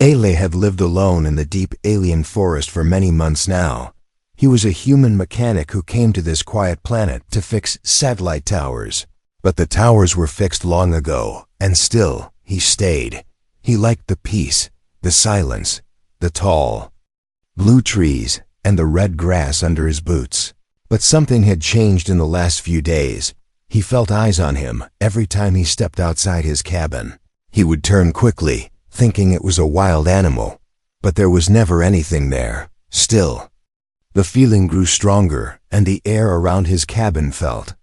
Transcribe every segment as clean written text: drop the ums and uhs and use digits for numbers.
Ale had lived alone in the deep alien forest for many months now. He was a human mechanic who came to this quiet planet to fix satellite towers. But the towers were fixed long ago, and still he stayed. He liked the peace, the silence, the tall, blue trees, and the red grass under his boots. But something had changed in the last few days. He felt eyes on him every time he stepped outside his cabin. He would turn quickly, thinking it was a wild animal, but there was never anything there. Still, the feeling grew stronger, and the air around his cabin felt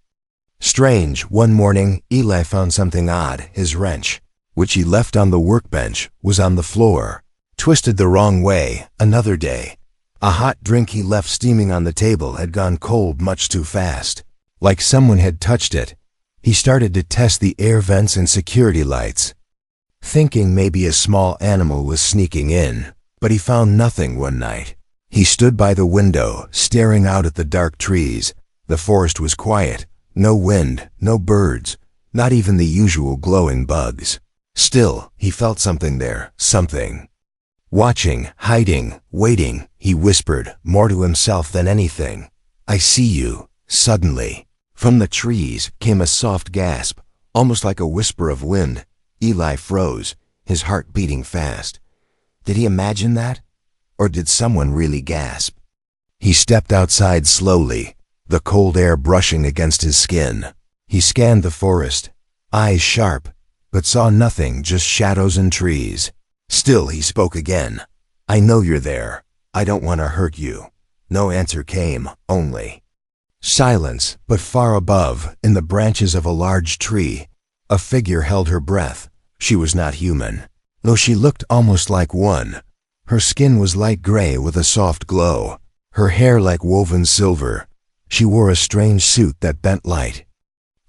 strange. One morning, Eli found something odd. His wrench, which he left on the workbench, was on the floor, twisted the wrong way. Another day, a hot drink he left steaming on the table had gone cold much too fast, like someone had touched it. He started to test the air vents and security lights, thinking maybe a small animal was sneaking in, but he found nothing. One night, he stood by the window, staring out at the dark trees. The forest was quiet. No wind, no birds, not even the usual glowing bugs. Still, he felt something there, something. Watching, hiding, waiting, he whispered, more to himself than anything. "I see you." Suddenly, from the trees came a soft gasp, almost like a whisper of wind. Eli froze, his heart beating fast. Did he imagine that? Or did someone really gasp? He stepped outside slowly, the cold air brushing against his skin. He scanned the forest, eyes sharp, but saw nothing, just shadows and trees. Still, he spoke again. "I know you're there. I don't want to hurt you." No answer came, only silence. But far above, in the branches of a large tree, a figure held her breath. She was not human, though she looked almost like one. Her skin was light gray with a soft glow, her hair like woven silver. She wore a strange suit that bent light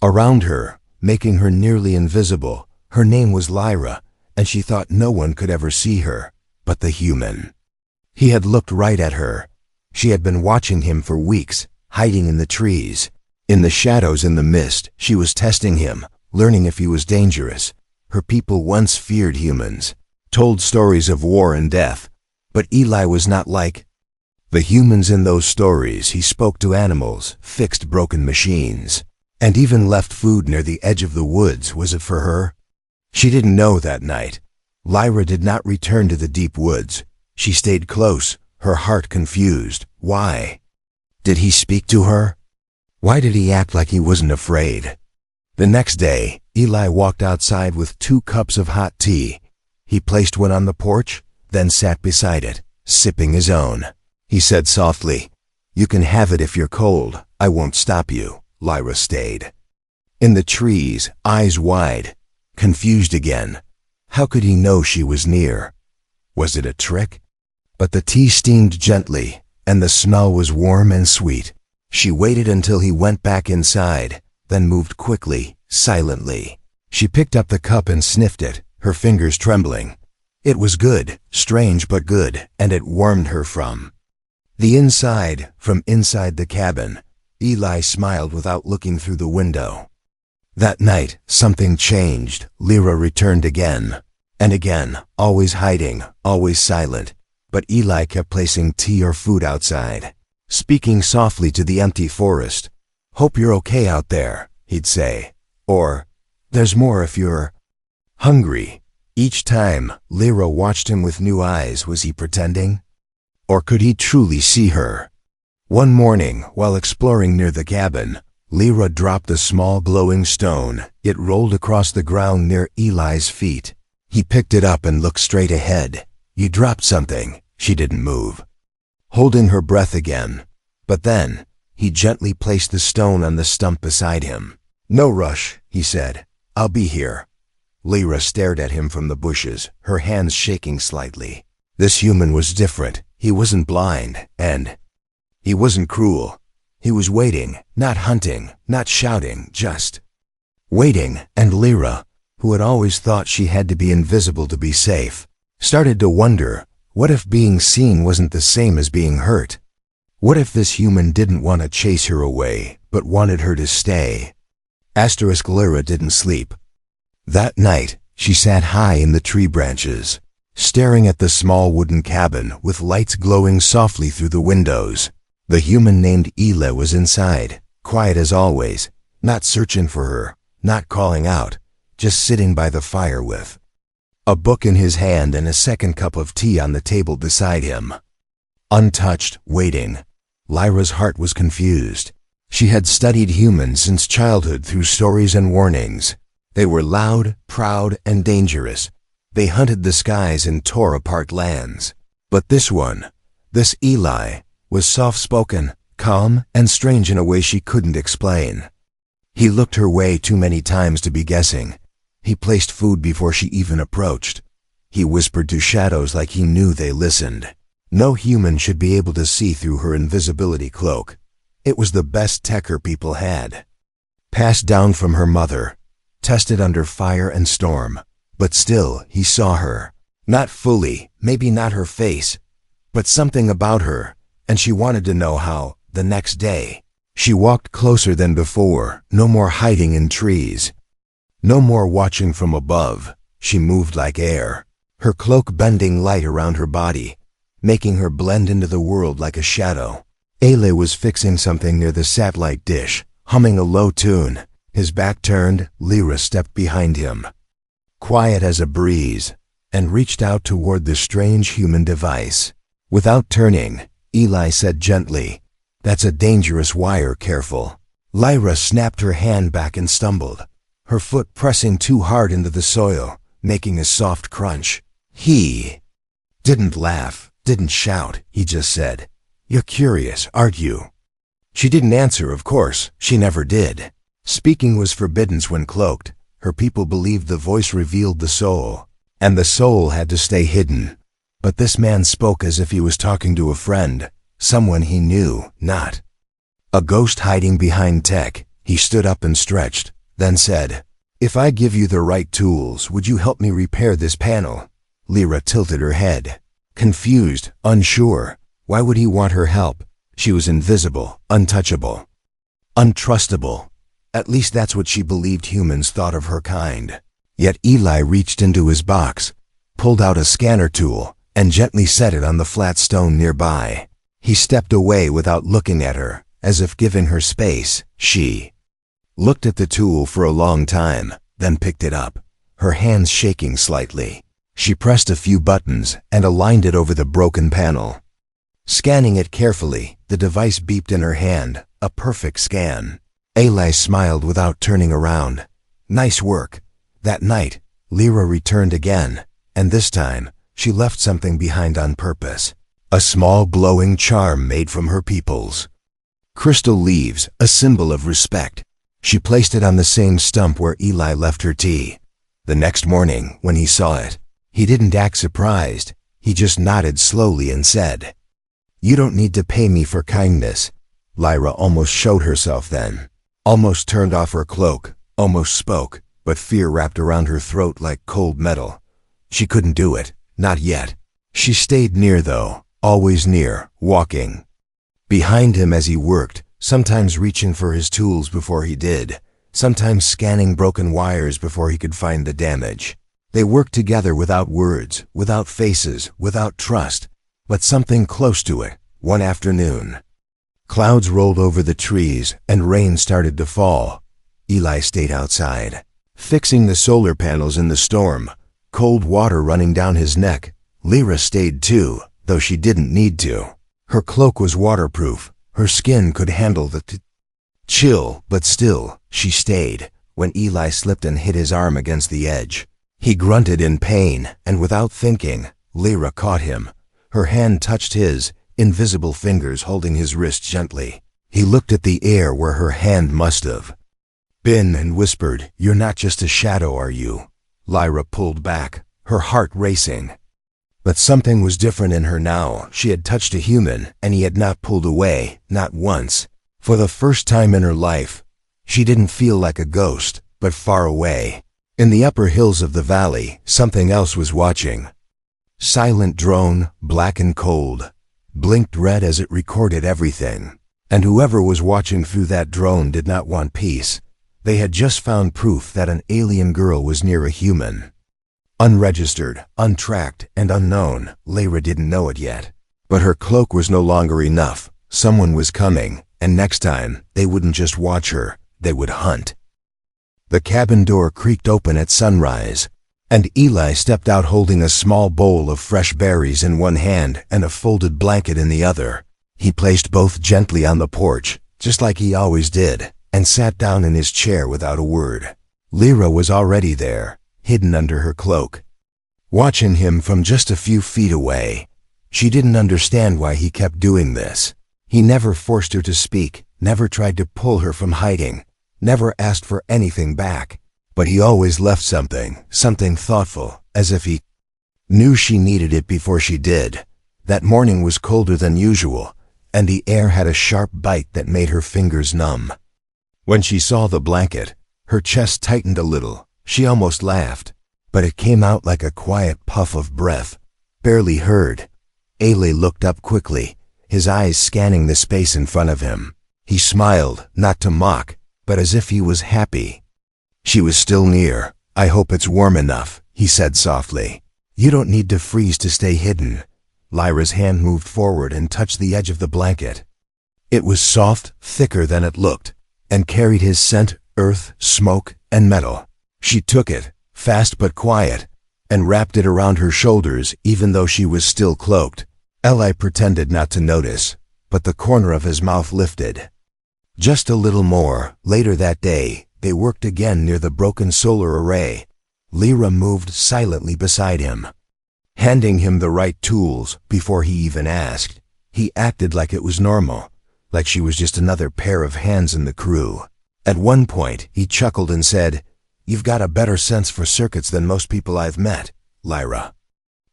around her, making her nearly invisible. Her name was Lyra, and she thought no one could ever see her but the human. He had looked right at her. She had been watching him for weeks, hiding in the trees, in the shadows, in the mist. She was testing him, learning if he was dangerous. Her people once feared humans, told stories of war and death, but Eli was not like the humans in those stories. He spoke to animals, fixed broken machines, and even left food near the edge of the woods. Was it for her? She didn't know. That night, Lyra did not return to the deep woods. She stayed close, her heart confused. Why? Did he speak to her? Why did he act like he wasn't afraid? The next day, Eli walked outside with 2 cups of hot tea. He placed one on the porch, then sat beside it, sipping his own. He said softly, "You can have it if you're cold. I won't stop you." Lyra stayed in the trees, eyes wide, confused again. How could he know she was near? Was it a trick? But the tea steamed gently, and the smell was warm and sweet. She waited until he went back inside, then moved quickly, silently. She picked up the cup and sniffed it, her fingers trembling. It was good, strange but good, and it warmed her from the inside. From inside the cabin, Eli smiled without looking through the window. That night, something changed. Lyra returned again and again, always hiding, always silent. But Eli kept placing tea or food outside, speaking softly to the empty forest. "Hope you're okay out there," he'd say. Or, "There's more if you're hungry." Each time, Lyra watched him with new eyes. Was he pretending? Or could he truly see her? One morning, while exploring near the cabin, Lyra dropped a small glowing stone. It rolled across the ground near Eli's feet. He picked it up and looked straight ahead. "You dropped something." She didn't move, holding her breath again. But then, he gently placed the stone on the stump beside him. "No rush," he said. "I'll be here." Lyra stared at him from the bushes, her hands shaking slightly. This human was different. He wasn't blind, and he wasn't cruel. He was waiting, not hunting, not shouting, just waiting. And Lyra, who had always thought she had to be invisible to be safe, started to wonder, what if being seen wasn't the same as being hurt? What if this human didn't want to chase her away, but wanted her to stay? Lyra didn't sleep. That night, she sat high in the tree branches, staring at the small wooden cabin with lights glowing softly through the windows. The human named Ela was inside, quiet as always, not searching for her, not calling out, just sitting by the fire with a book in his hand and a second cup of tea on the table beside him. Untouched, waiting. Lyra's heart was confused. She had studied humans since childhood through stories and warnings. They were loud, proud, and dangerous. They hunted the skies and tore apart lands. But this one, this Eli, was soft-spoken, calm, and strange in a way she couldn't explain. He looked her way too many times to be guessing. He placed food before she even approached. He whispered to shadows like he knew they listened. No human should be able to see through her invisibility cloak. It was the best tech her people had. Passed down from her mother, tested under fire and storm. But still, he saw her. Not fully, maybe not her face, but something about her, and she wanted to know how. The next day, she walked closer than before, no more hiding in trees. No more watching from above. She moved like air, her cloak bending light around her body, making her blend into the world like a shadow. Ele was fixing something near the satellite dish, humming a low tune. His back turned, Lyra stepped behind him, quiet as a breeze, and reached out toward the strange human device. Without turning, Eli said gently, "That's a dangerous wire, careful." Lyra snapped her hand back and stumbled, her foot pressing too hard into the soil, making a soft crunch. He didn't laugh, didn't shout, he just said, "You're curious, aren't you?" She didn't answer, of course, she never did. Speaking was forbidden when cloaked. Her people believed the voice revealed the soul, and the soul had to stay hidden. But this man spoke as if he was talking to a friend, someone he knew, not a ghost hiding behind tech. He stood up and stretched, then said, "If I give you the right tools, would you help me repair this panel?" Lyra tilted her head, confused, unsure. Why would he want her help? She was invisible, untouchable, untrustable. At least that's what she believed humans thought of her kind. Yet Eli reached into his box, pulled out a scanner tool, and gently set it on the flat stone nearby. He stepped away without looking at her, as if giving her space. She looked at the tool for a long time, then picked it up, her hands shaking slightly. She pressed a few buttons and aligned it over the broken panel. Scanning it carefully, the device beeped in her hand, a perfect scan. Eli smiled without turning around. "Nice work." That night, Lyra returned again, and this time, she left something behind on purpose. A small glowing charm made from her peoples. Crystal leaves, a symbol of respect. She placed it on the same stump where Eli left her tea. The next morning, when he saw it, he didn't act surprised. He just nodded slowly and said, "You don't need to pay me for kindness." Lyra almost showed herself then. Almost turned off her cloak, almost spoke, but fear wrapped around her throat like cold metal. She couldn't do it, not yet. She stayed near though, always near, walking behind him as he worked, sometimes reaching for his tools before he did, sometimes scanning broken wires before he could find the damage. They worked together without words, without faces, without trust, but something close to it. One afternoon, clouds rolled over the trees and rain started to fall. Eli stayed outside, fixing the solar panels in the storm, cold water running down his neck. Lyra stayed too, though she didn't need to. Her cloak was waterproof. Her skin could handle the chill, but still, she stayed. When Eli slipped and hit his arm against the edge, he grunted in pain, and without thinking, Lyra caught him. Her hand touched his, invisible fingers holding his wrist gently. He looked at the air where her hand must have been and whispered, "You're not just a shadow, are you?" Lyra pulled back, her heart racing. But something was different in her now. She had touched a human, and he had not pulled away, not once. For the first time in her life, she didn't feel like a ghost, but far away. In the upper hills of the valley, something else was watching. Silent drone, black and cold, blinked red as it recorded everything. And whoever was watching through that drone did not want peace. They had just found proof that an alien girl was near a human. Unregistered, untracked, and unknown. Lyra didn't know it yet. But her cloak was no longer enough. Someone was coming, and next time, they wouldn't just watch her, they would hunt. The cabin door creaked open at sunrise, and Eli stepped out holding a small bowl of fresh berries in one hand and a folded blanket in the other. He placed both gently on the porch, just like he always did, and sat down in his chair without a word. Lyra was already there, hidden under her cloak, watching him from just a few feet away. She didn't understand why he kept doing this. He never forced her to speak, never tried to pull her from hiding, never asked for anything back. But he always left something thoughtful, as if he knew she needed it before she did. That morning was colder than usual, and the air had a sharp bite that made her fingers numb. When she saw the blanket, her chest tightened a little. She almost laughed, but it came out like a quiet puff of breath, barely heard. Eli looked up quickly, his eyes scanning the space in front of him. He smiled, not to mock, but as if he was happy. She was still near. "I hope it's warm enough," he said softly. "You don't need to freeze to stay hidden." Lyra's hand moved forward and touched the edge of the blanket. It was soft, thicker than it looked, and carried his scent, earth, smoke, and metal. She took it, fast but quiet, and wrapped it around her shoulders even though she was still cloaked. Eli pretended not to notice, but the corner of his mouth lifted. Just a little more. Later that day, they worked again near the broken solar array. Lyra moved silently beside him, handing him the right tools before he even asked. He acted like it was normal, like she was just another pair of hands in the crew. At one point, he chuckled and said, "You've got a better sense for circuits than most people I've met." Lyra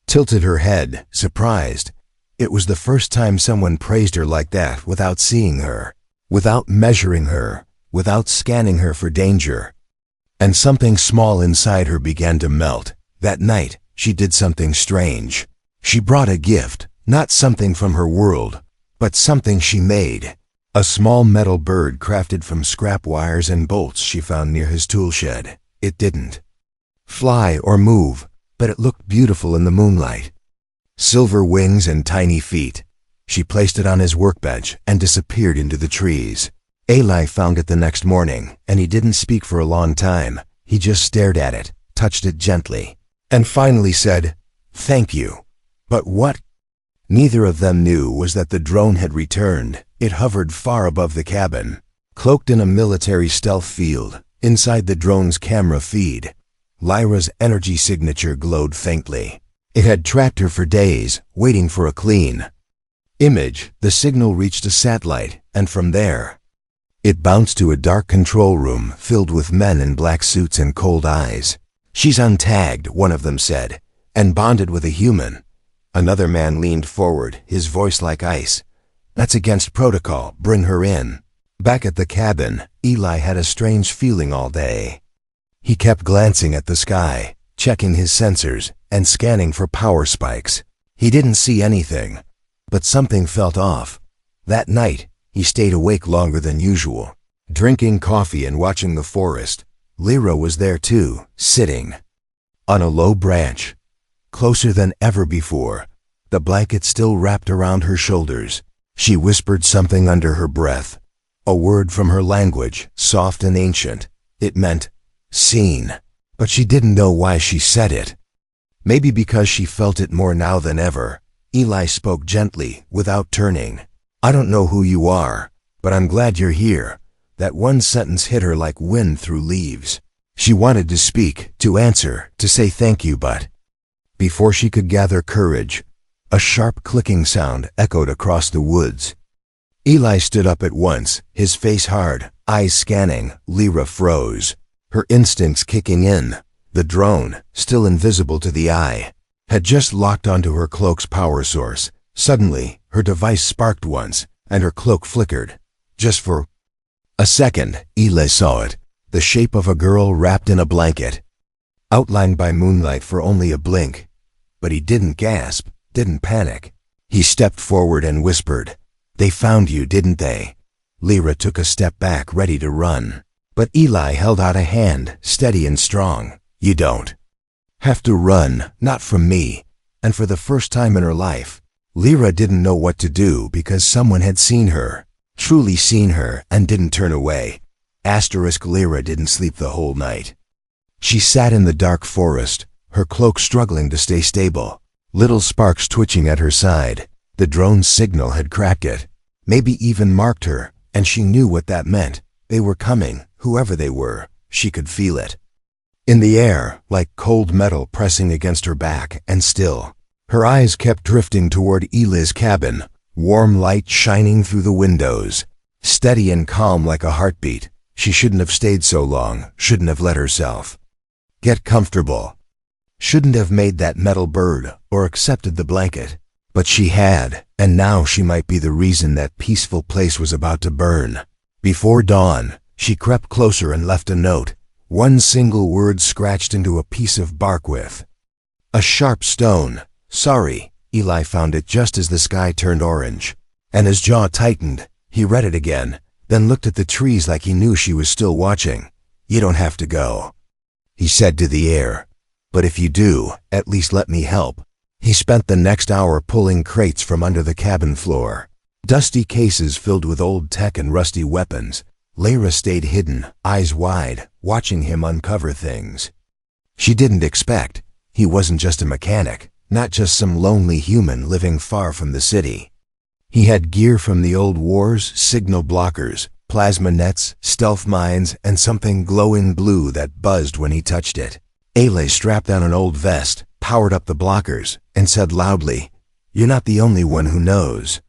tilted her head, surprised. It was the first time someone praised her like that without seeing her, without measuring her, without scanning her for danger. And something small inside her began to melt. That night, she did something strange. She brought a gift, not something from her world, but something she made. A small metal bird crafted from scrap wires and bolts she found near his tool shed. It didn't fly or move, but it looked beautiful in the moonlight. Silver wings and tiny feet. She placed it on his workbench and disappeared into the trees. Eli found it the next morning, and he didn't speak for a long time. He just stared at it, touched it gently, and finally said, "Thank you." But what neither of them knew was that the drone had returned. It hovered far above the cabin, cloaked in a military stealth field. Inside the drone's camera feed, Lyra's energy signature glowed faintly. It had tracked her for days, waiting for a clean image. The signal reached a satellite, and from there, it bounced to a dark control room filled with men in black suits and cold eyes. "She's untagged," one of them said, "and bonded with a human." Another man leaned forward, his voice like ice. "That's against protocol. Bring her in." Back at the cabin, Eli had a strange feeling all day. He kept glancing at the sky, checking his sensors, and scanning for power spikes. He didn't see anything, but something felt off. That night, he stayed awake longer than usual, drinking coffee and watching the forest. Lyra was there too, sitting on a low branch, closer than ever before, the blanket still wrapped around her shoulders. She whispered something under her breath, a word from her language, soft and ancient. It meant, "seen," but she didn't know why she said it. Maybe because she felt it more now than ever. Eli spoke gently, without turning. "I don't know who you are, but I'm glad you're here." That one sentence hit her like wind through leaves. She wanted to speak, to answer, to say thank you, but before she could gather courage, a sharp clicking sound echoed across the woods. Eli stood up at once, his face hard, eyes scanning. Lyra froze, her instincts kicking in. The drone, still invisible to the eye, had just locked onto her cloak's power source. Suddenly, her device sparked once, and her cloak flickered. Just for a second, Eli saw it, the shape of a girl wrapped in a blanket, outlined by moonlight for only a blink. But he didn't gasp, didn't panic. He stepped forward and whispered, "They found you, didn't they?" Lyra took a step back, ready to run. But Eli held out a hand, steady and strong. "You don't Have to run, not from me. And for the first time in her life, Lyra didn't know what to do because someone had seen her, truly seen her, and didn't turn away. Lyra didn't sleep the whole night. She sat in the dark forest, her cloak struggling to stay stable, little sparks twitching at her side. The drone's signal had cracked it, maybe even marked her, and she knew what that meant. They were coming, whoever they were. She could feel it. In the air, like cold metal pressing against her back, and still. Her eyes kept drifting toward Eli's cabin, warm light shining through the windows. Steady and calm like a heartbeat. She shouldn't have stayed so long, shouldn't have let herself get comfortable. Shouldn't have made that metal bird, or accepted the blanket. But she had, and now she might be the reason that peaceful place was about to burn. Before dawn, she crept closer and left a note, one single word scratched into a piece of bark with a sharp stone. Sorry. Eli found it just as the sky turned orange, and his jaw tightened. He read it again, then looked at the trees like he knew she was still watching. You don't have to go, he said to the air. But if you do, at least let me help. He spent the next hour pulling crates from under the cabin floor. Dusty cases filled with old tech and rusty weapons. Lyra stayed hidden, eyes wide, watching him uncover things she didn't expect. He wasn't just a mechanic, not just some lonely human living far from the city. He had gear from the old wars, signal blockers, plasma nets, stealth mines, and something glowing blue that buzzed when he touched it. Eli strapped on an old vest, powered up the blockers, and said loudly, "You're not the only one who knows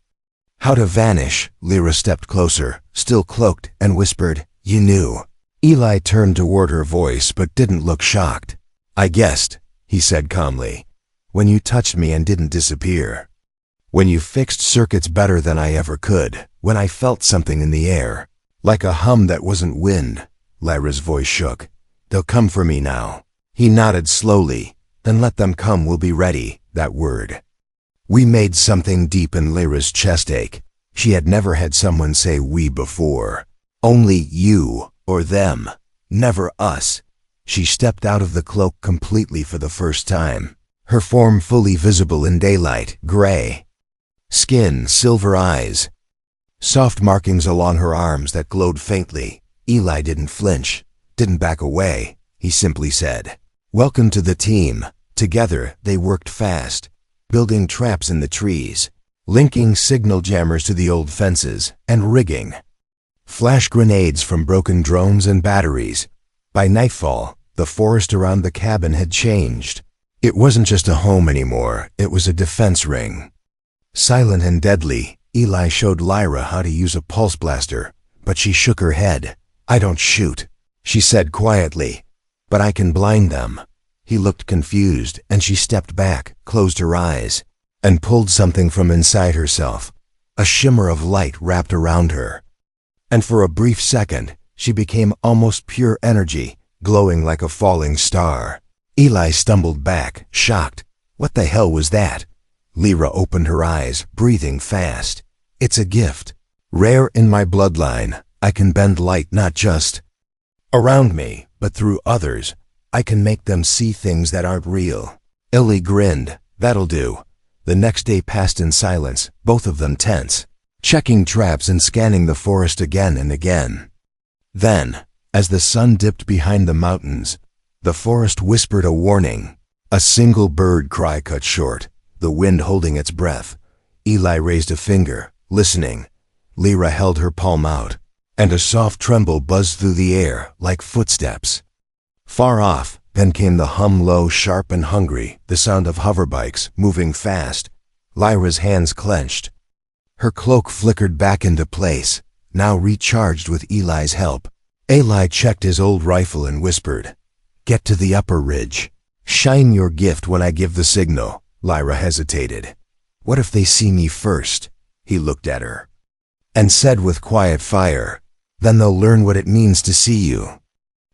how to vanish." Lyra stepped closer, still cloaked, and whispered, "You knew." Eli turned toward her voice but didn't look shocked. "I guessed," he said calmly, "when you touched me and didn't disappear. When you fixed circuits better than I ever could. When I felt something in the air, like a hum that wasn't wind." Lyra's voice shook. "They'll come for me now." He nodded slowly. "Then let them come, we'll be ready." That word. We made something deep in Lyra's chest ache. She had never had someone say we before. Only you, or them. Never us. She stepped out of the cloak completely for the first time. Her form fully visible in daylight, gray skin, silver eyes, soft markings along her arms that glowed faintly. Eli didn't flinch, didn't back away. He simply said, "Welcome to the team." Together, they worked fast, building traps in the trees, linking signal jammers to the old fences, and rigging flash grenades from broken drones and batteries. By nightfall, the forest around the cabin had changed. It wasn't just a home anymore, it was a defense ring. Silent and deadly, Eli showed Lyra how to use a pulse blaster, but she shook her head. "I don't shoot," she said quietly, "but I can blind them." He looked confused, and she stepped back, closed her eyes, and pulled something from inside herself. A shimmer of light wrapped around her. And for a brief second, she became almost pure energy, glowing like a falling star. Eli stumbled back, shocked. What the hell was that? Lyra opened her eyes, breathing fast. "It's a gift. Rare in my bloodline. I can bend light not just around me, but through others. I can make them see things that aren't real." Eli grinned. "That'll do." The next day passed in silence, both of them tense, checking traps and scanning the forest again and again. Then, as the sun dipped behind the mountains, the forest whispered a warning. A single bird cry cut short, the wind holding its breath. Eli raised a finger, listening. Lyra held her palm out, and a soft tremble buzzed through the air like footsteps. Far off, then came the hum, low, sharp and hungry, the sound of hoverbikes, moving fast. Lyra's hands clenched. Her cloak flickered back into place, now recharged with Eli's help. Eli checked his old rifle and whispered, "Get to the upper ridge. Shine your gift when I give the signal." Lyra hesitated. "What if they see me first?" He looked at her and said with quiet fire, "Then they'll learn what it means to see you."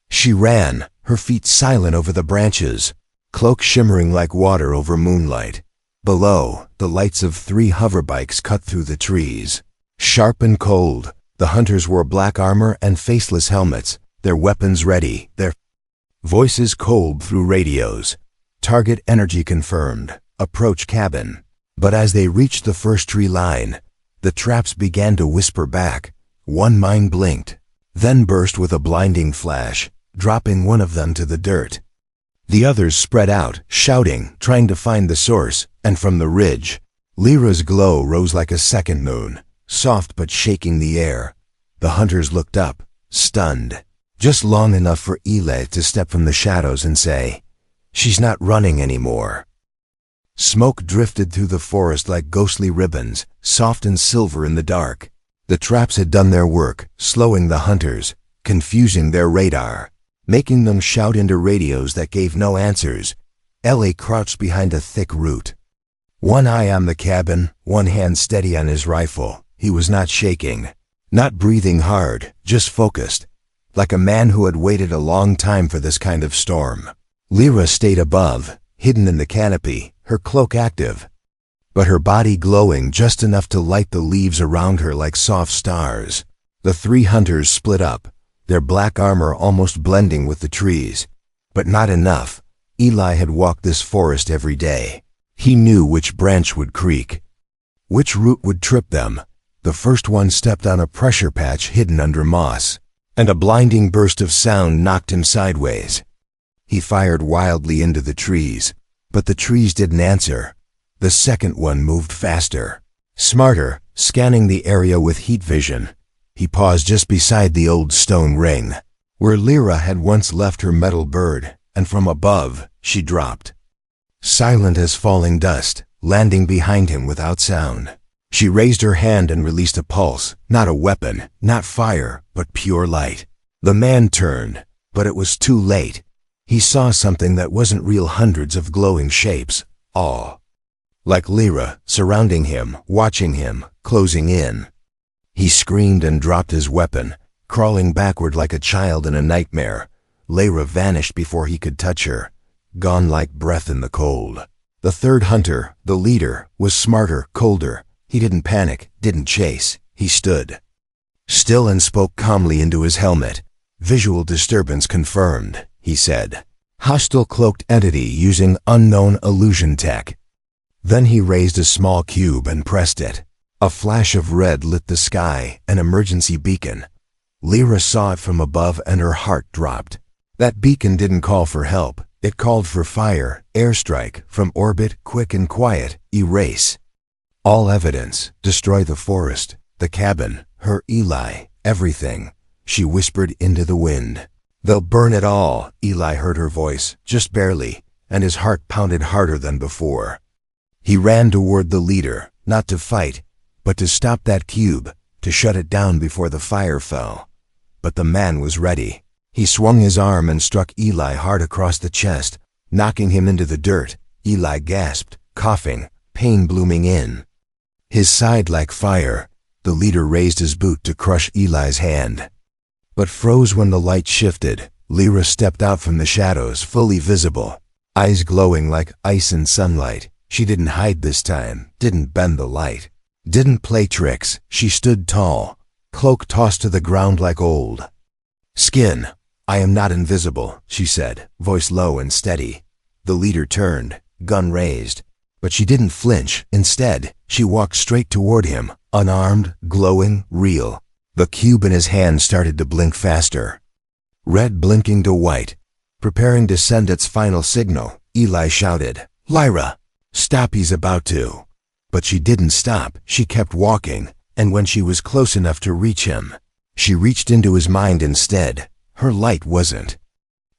She ran, her feet silent over the branches, cloak shimmering like water over moonlight. Below, the lights of 3 hoverbikes cut through the trees. Sharp and cold, the hunters wore black armor and faceless helmets, their weapons ready, their voices cold through radios. Target energy confirmed. Approach cabin. But as they reached the first tree line, the traps began to whisper back. One mine blinked, then burst with a blinding flash, dropping one of them to the dirt. The others spread out, shouting, trying to find the source, and from the ridge, Lyra's glow rose like a second moon, soft but shaking the air. The hunters looked up, stunned, just long enough for Eli to step from the shadows and say, "She's not running anymore." Smoke drifted through the forest like ghostly ribbons, soft and silver in the dark. The traps had done their work, slowing the hunters, confusing their radar, making them shout into radios that gave no answers. Ellie crouched behind a thick root. One eye on the cabin, one hand steady on his rifle. He was not shaking, not breathing hard, just focused, like a man who had waited a long time for this kind of storm. Lyra stayed above, hidden in the canopy, her cloak active, but her body glowing just enough to light the leaves around her like soft stars. The three hunters split up, their black armor almost blending with the trees, but not enough. Eli had walked this forest every day. He knew which branch would creak, which root would trip them. The first one stepped on a pressure patch hidden under moss, and a blinding burst of sound knocked him sideways. He fired wildly into the trees, but the trees didn't answer. The second one moved faster, smarter, scanning the area with heat vision. He paused just beside the old stone ring, where Lyra had once left her metal bird, and from above, she dropped, silent as falling dust, landing behind him without sound. She raised her hand and released a pulse, not a weapon, not fire, but pure light. The man turned, but it was too late. He saw something that wasn't real, hundreds of glowing shapes, all like Lyra, surrounding him, watching him, closing in. He screamed and dropped his weapon, crawling backward like a child in a nightmare. Lyra vanished before he could touch her, gone like breath in the cold. The third hunter, the leader, was smarter, colder. He didn't panic, didn't chase. He stood still and spoke calmly into his helmet. "Visual disturbance confirmed," he said. "Hostile cloaked entity using unknown illusion tech." Then he raised a small cube and pressed it. A flash of red lit the sky, an emergency beacon. Lyra saw it from above and her heart dropped. That beacon didn't call for help. It called for fire, airstrike, from orbit, quick and quiet, erase all evidence, destroy the forest, the cabin, her Eli, everything. She whispered into the wind. "They'll burn it all." Eli heard her voice, just barely, and his heart pounded harder than before. He ran toward the leader, not to fight, but to stop that cube, to shut it down before the fire fell. But the man was ready. He swung his arm and struck Eli hard across the chest, knocking him into the dirt. Eli gasped, coughing, pain blooming in his side like fire. The leader raised his boot to crush Eli's hand, but froze when the light shifted. Lyra stepped out from the shadows, fully visible, eyes glowing like ice in sunlight. She didn't hide this time, didn't bend the light, didn't play tricks. She stood tall, cloak tossed to the ground like old skin. "I am not invisible," she said, voice low and steady. The leader turned, gun raised, but she didn't flinch. Instead, she walked straight toward him, unarmed, glowing, real. The cube in his hand started to blink faster, red blinking to white, preparing to send its final signal. Eli shouted, "Lyra, stop, he's about to." But she didn't stop. She kept walking, and when she was close enough to reach him, she reached into his mind instead. Her light wasn't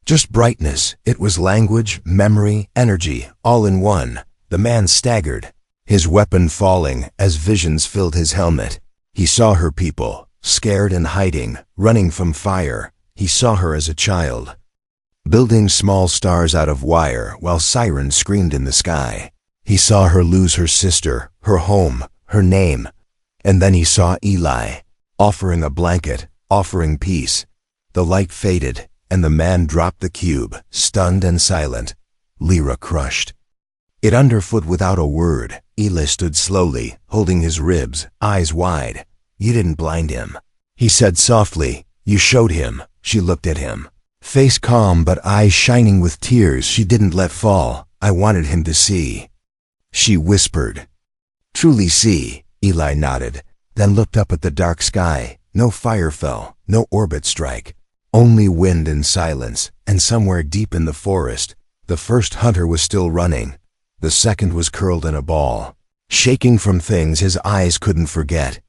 just brightness, it was language, memory, energy, all in one. The man staggered, his weapon falling as visions filled his helmet. He saw her people, scared and hiding, running from fire. He saw her as a child, building small stars out of wire while sirens screamed in the sky. He saw her lose her sister, her home, her name. And then he saw Eli, offering a blanket, offering peace. The light faded, and the man dropped the cube, stunned and silent. Lyra crushed it underfoot without a word. Eli stood slowly, holding his ribs, eyes wide. "You didn't blind him," he said softly. "You showed him." She looked at him, face calm but eyes shining with tears she didn't let fall. I wanted him to see. She whispered. Truly see, Eli nodded, then looked up at the dark sky. No fire fell, no orbit strike. Only wind and silence, and somewhere deep in the forest, the first hunter was still running. The second was curled in a ball, shaking from things his eyes couldn't forget.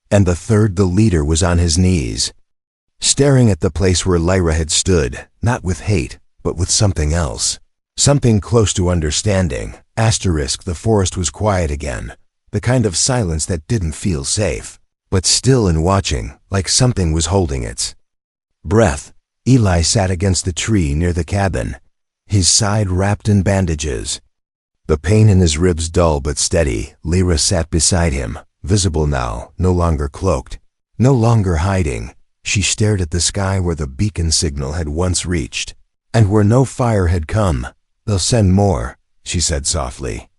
And the third, the leader, was on his knees, staring at the place where Lyra had stood, not with hate, but with something else. Something close to understanding. The forest was quiet again, the kind of silence that didn't feel safe, but still and watching, like something was holding its breath. Eli sat against the tree near the cabin, his side wrapped in bandages, the pain in his ribs dull but steady. Lyra sat beside him, visible now, no longer cloaked, no longer hiding. She stared at the sky where the beacon signal had once reached, and where no fire had come. They'll send more, she said softly.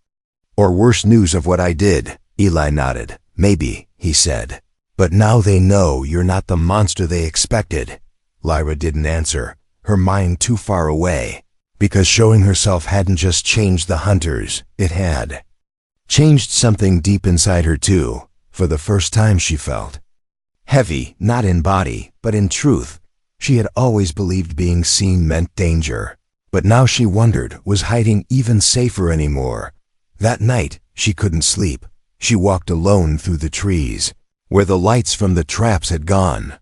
Or worse news of what I did. Eli nodded. Maybe, he said. But now they know you're not the monster they expected. Lyra didn't answer, her mind too far away, because showing herself hadn't just changed the hunters, it had changed something deep inside her too. For the first time she felt heavy, not in body, but in truth. She had always believed being seen meant danger, but now she wondered, was hiding even safer anymore? That night, she couldn't sleep. She walked alone through the trees, where the lights from the traps had gone.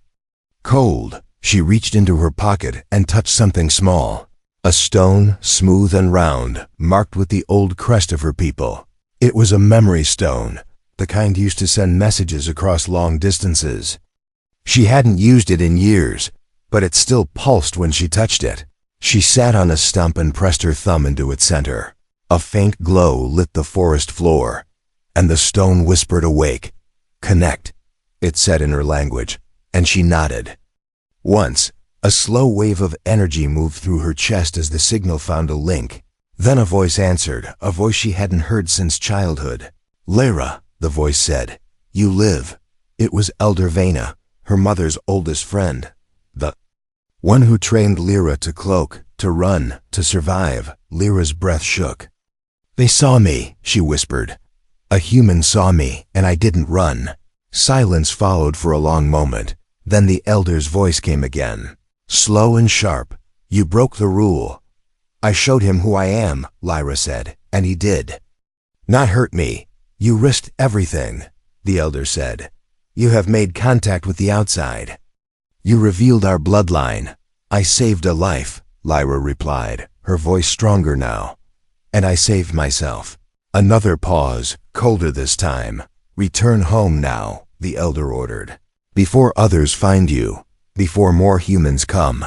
Cold, she reached into her pocket and touched something small. A stone, smooth and round, marked with the old crest of her people. It was a memory stone, the kind used to send messages across long distances. She hadn't used it in years, but it still pulsed when she touched it. She sat on a stump and pressed her thumb into its center. A faint glow lit the forest floor, and the stone whispered awake. Connect, it said in her language, and she nodded. Once, a slow wave of energy moved through her chest as the signal found a link. Then a voice answered, a voice she hadn't heard since childhood. Lyra, the voice said, you live. It was Elder Vena, her mother's oldest friend, the one who trained Lyra to cloak, to run, to survive. Lyra's breath shook. They saw me, she whispered. A human saw me, and I didn't run. Silence followed for a long moment. Then the Elder's voice came again, slow and sharp. You broke the rule. I showed him who I am, Lyra said, and he did. Not hurt me. You risked everything, the Elder said. You have made contact with the outside. You revealed our bloodline. I saved a life, Lyra replied, her voice stronger now. And I saved myself. Another pause, colder this time. Return home now, the Elder ordered. Before others find you, before more humans come.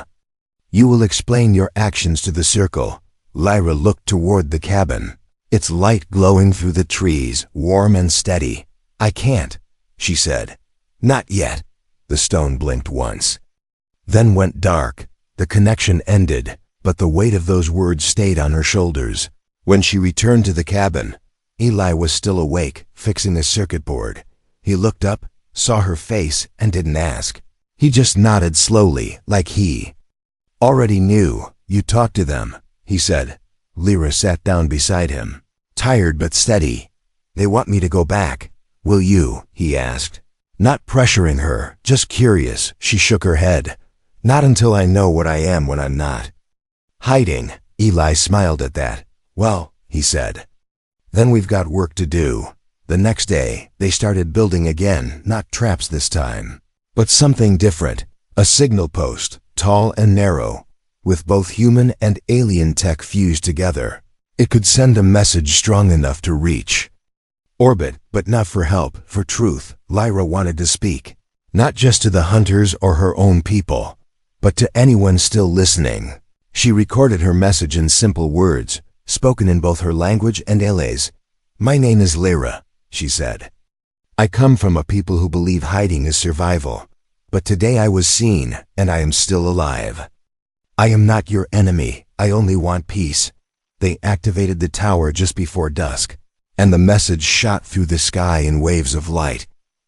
You will explain your actions to the circle. Lyra looked toward the cabin, its light glowing through the trees, warm and steady. I can't, she said. Not yet. The stone blinked once, then went dark. The connection ended, but the weight of those words stayed on her shoulders. When she returned to the cabin, Eli was still awake, fixing a circuit board. He looked up, saw her face, and didn't ask. He just nodded slowly, like he already knew. You talked to them, he said. Lyra sat down beside him, tired but steady. They want me to go back. Will you? He asked. Not pressuring her, just curious. She shook her head. Not until I know what I am when I'm not hiding. Eli smiled at that. Well, he said, then we've got work to do. The next day, they started building again, not traps this time, but something different. A signal post, tall and narrow, with both human and alien tech fused together. It could send a message strong enough to reach orbit, but not for help, for truth. Lyra wanted to speak, not just to the hunters or her own people, but to anyone still listening. She recorded her message in simple words, spoken in both her language and Ele's. My name is Lyra, she said. I come from a people who believe hiding is survival, but today I was seen, and I am still alive. I am not your enemy, I only want peace. They activated the tower just before dusk, and the message shot through the sky in waves of light.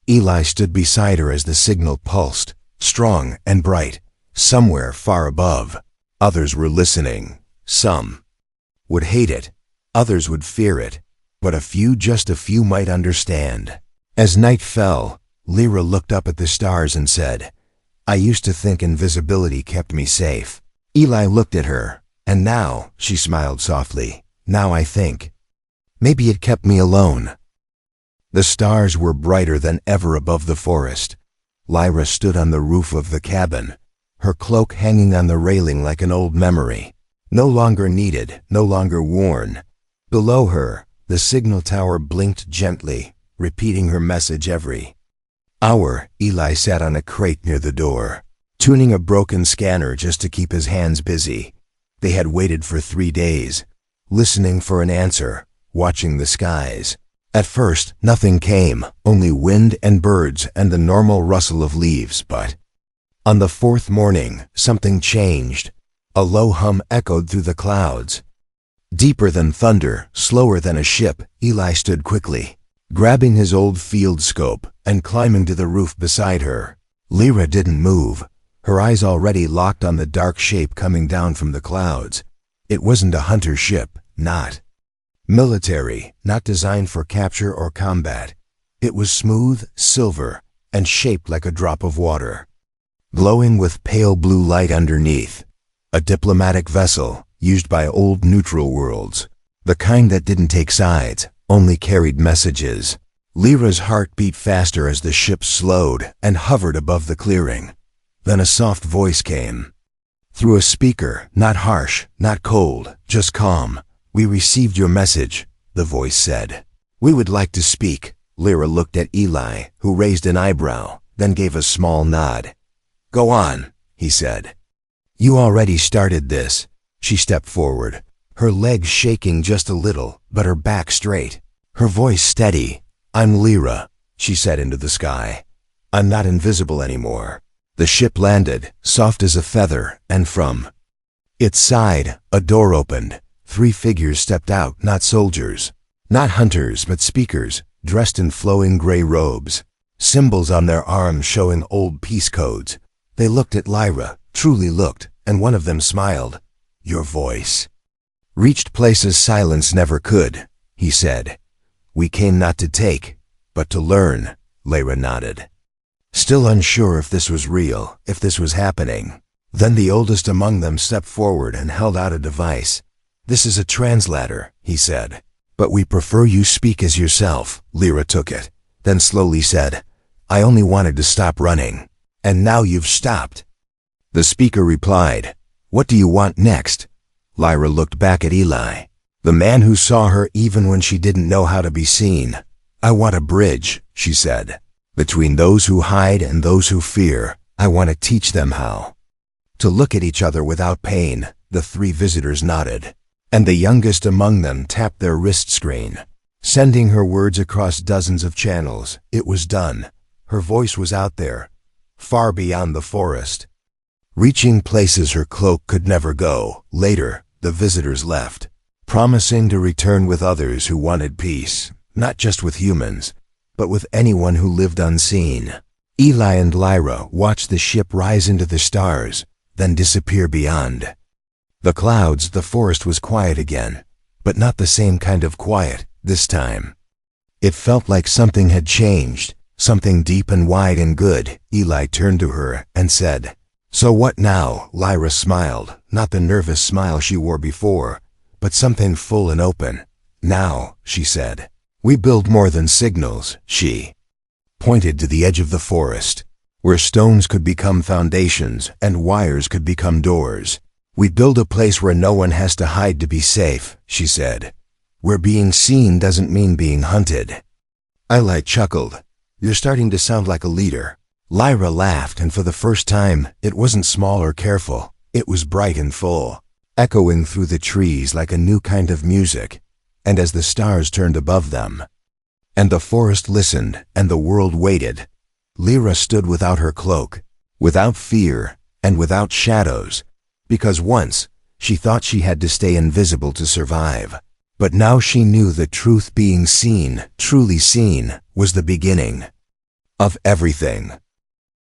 Eli stood beside her as the signal pulsed, strong and bright, somewhere far above. Others were listening. Some would hate it, Others would fear it, but just a few might understand. As night fell, Lyra looked up at the stars and said, "I used to think invisibility kept me safe." Eli looked at her, and now, she smiled softly, "Now I think maybe it kept me alone." The stars were brighter than ever above the forest. Lyra stood on the roof of the cabin, her cloak hanging on the railing like an old memory. No longer needed, no longer worn. Below her, the signal tower blinked gently, repeating her message every hour. Eli sat on a crate near the door, tuning a broken scanner just to keep his hands busy. They had waited for 3 days, listening for an answer, watching the skies. At first, nothing came, only wind and birds and the normal rustle of leaves, but on the 4th morning, something changed. A low hum echoed through the clouds. Deeper than thunder, slower than a ship, Eli stood quickly, grabbing his old field scope and climbing to the roof beside her. Lyra didn't move, her eyes already locked on the dark shape coming down from the clouds. It wasn't a hunter ship, not military, not designed for capture or combat. It was smooth, silver, and shaped like a drop of water, glowing with pale blue light underneath. A diplomatic vessel, used by old neutral worlds, the kind that didn't take sides, only carried messages. Lyra's heart beat faster as the ship slowed and hovered above the clearing. Then a soft voice came through a speaker, not harsh, not cold, just calm. "We received your message," the voice said. "We would like to speak." Lyra looked at Eli, who raised an eyebrow, then gave a small nod. "Go on," he said. "You already started this." She stepped forward, her legs shaking just a little, but her back straight, her voice steady. "I'm Lyra," she said into the sky. "I'm not invisible anymore." The ship landed, soft as a feather, and from its side, a door opened. 3 figures stepped out, not soldiers, not hunters, but speakers, dressed in flowing gray robes, symbols on their arms showing old peace codes. They looked at Lyra, truly looked, and one of them smiled. "Your voice reached places silence never could," he said. "We came not to take, but to learn." Lyra nodded, still unsure if this was real, if this was happening. Then the oldest among them stepped forward and held out a device. "This is a translator," he said, "but we prefer you speak as yourself." Lyra took it, then slowly said, "I only wanted to stop running. And now you've stopped." The speaker replied, "What do you want next?" Lyra looked back at Eli, the man who saw her even when she didn't know how to be seen. "I want a bridge," she said, "between those who hide and those who fear. I want to teach them how to look at each other without pain." The 3 visitors nodded, and the youngest among them tapped their wrist screen, sending her words across dozens of channels. It was done. Her voice was out there, far beyond the forest, reaching places her cloak could never go. Later, the visitors left, promising to return with others who wanted peace, not just with humans, but with anyone who lived unseen. Eli and Lyra watched the ship rise into the stars, then disappear beyond the clouds. The forest was quiet again, but not the same kind of quiet this time. It felt like something had changed, something deep and wide and good. Eli turned to her and said, "So what now?" Lyra smiled, not the nervous smile she wore before, but something full and open. "Now," she said, "we build more than signals." She pointed to the edge of the forest, where stones could become foundations and wires could become doors. "We build a place where no one has to hide to be safe," she said, "where being seen doesn't mean being hunted." Eli chuckled. "You're starting to sound like a leader." Lyra laughed, and for the first time, it wasn't small or careful. It was bright and full, echoing through the trees like a new kind of music. And as the stars turned above them, and the forest listened, and the world waited, Lyra stood without her cloak, without fear, and without shadows, because once she thought she had to stay invisible to survive. But now she knew the truth. Being seen, truly seen, was the beginning of everything.